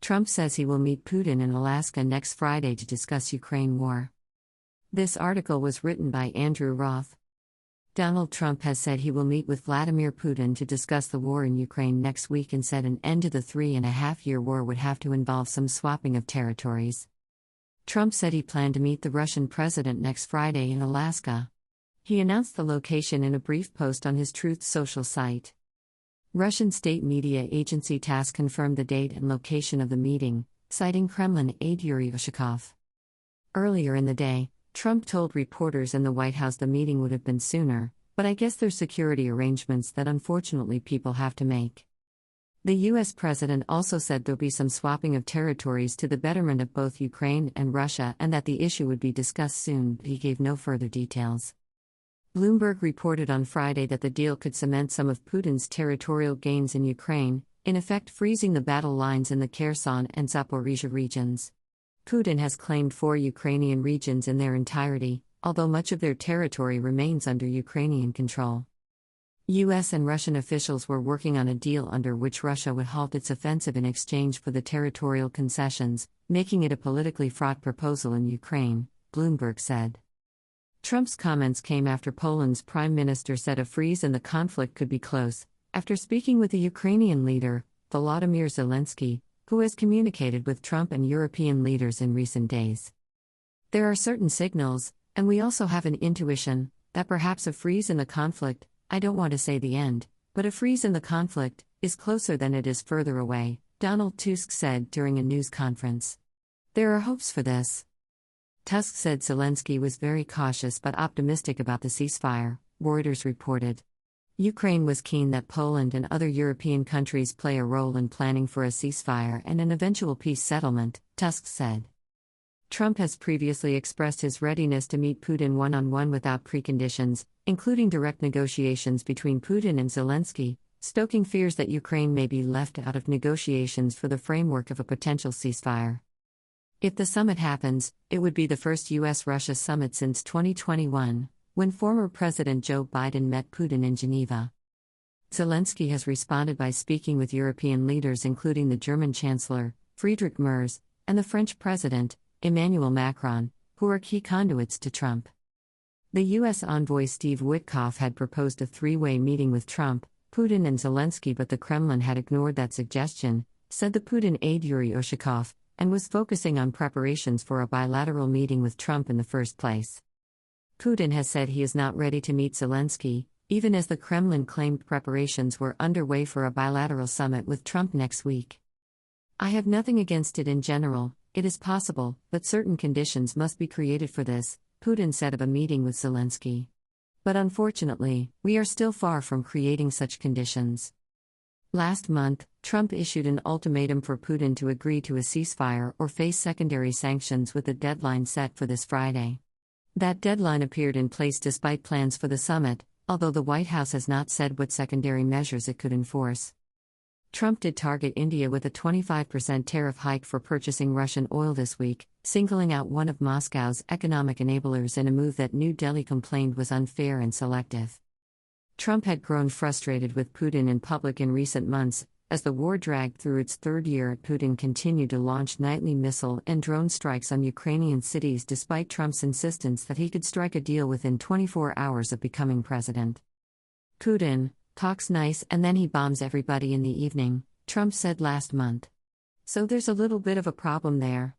Trump says he will meet Putin in Alaska next Friday to discuss Ukraine war. This article was written by Andrew Roth. Donald Trump has said he will meet with Vladimir Putin to discuss the war in Ukraine next week and said an end to the 3.5-year war would have to involve some swapping of territories. Trump said he planned to meet the Russian president next Friday in Alaska. He announced the location in a brief post on his Truth Social site. Russian state media agency TASS confirmed the date and location of the meeting, citing Kremlin aide Yuri Ushakov. Earlier in the day, Trump told reporters in the White House the meeting would have been sooner, but I guess there's security arrangements that unfortunately people have to make. The U.S. president also said there'll be some swapping of territories to the betterment of both Ukraine and Russia and that the issue would be discussed soon, but he gave no further details. Bloomberg reported on Friday that the deal could cement some of Putin's territorial gains in Ukraine, in effect freezing the battle lines in the Kherson and Zaporizhzhia regions. Putin has claimed 4 Ukrainian regions in their entirety, although much of their territory remains under Ukrainian control. U.S. and Russian officials were working on a deal under which Russia would halt its offensive in exchange for the territorial concessions, making it a politically fraught proposal in Ukraine, Bloomberg said. Trump's comments came after Poland's prime minister said a freeze in the conflict could be close, after speaking with the Ukrainian leader, Volodymyr Zelensky, who has communicated with Trump and European leaders in recent days. There are certain signals, and we also have an intuition, that perhaps a freeze in the conflict, I don't want to say the end, but a freeze in the conflict, is closer than it is further away, Donald Tusk said during a news conference. There are hopes for this. Tusk said Zelensky was very cautious but optimistic about the ceasefire, Reuters reported. Ukraine was keen that Poland and other European countries play a role in planning for a ceasefire and an eventual peace settlement, Tusk said. Trump has previously expressed his readiness to meet Putin one-on-one without preconditions, including direct negotiations between Putin and Zelensky, stoking fears that Ukraine may be left out of negotiations for the framework of a potential ceasefire. If the summit happens, it would be the first U.S.-Russia summit since 2021, when former President Joe Biden met Putin in Geneva. Zelensky has responded by speaking with European leaders including the German Chancellor, Friedrich Merz, and the French President, Emmanuel Macron, who are key conduits to Trump. The U.S. envoy Steve Witkoff had proposed a 3-way meeting with Trump, Putin and Zelensky, but the Kremlin had ignored that suggestion, said the Putin aide Yuri Ushakov, and was focusing on preparations for a bilateral meeting with Trump in the first place. Putin has said he is not ready to meet Zelensky, even as the Kremlin claimed preparations were underway for a bilateral summit with Trump next week. I have nothing against it in general, it is possible, but certain conditions must be created for this, Putin said of a meeting with Zelensky. But unfortunately, we are still far from creating such conditions. Last month, Trump issued an ultimatum for Putin to agree to a ceasefire or face secondary sanctions with a deadline set for this Friday. That deadline appeared in place despite plans for the summit, although the White House has not said what secondary measures it could enforce. Trump did target India with a 25% tariff hike for purchasing Russian oil this week, singling out one of Moscow's economic enablers in a move that New Delhi complained was unfair and selective. Trump had grown frustrated with Putin in public in recent months, as the war dragged through its third year. Putin continued to launch nightly missile and drone strikes on Ukrainian cities despite Trump's insistence that he could strike a deal within 24 hours of becoming president. Putin talks nice and then he bombs everybody in the evening, Trump said last month. So there's a little bit of a problem there.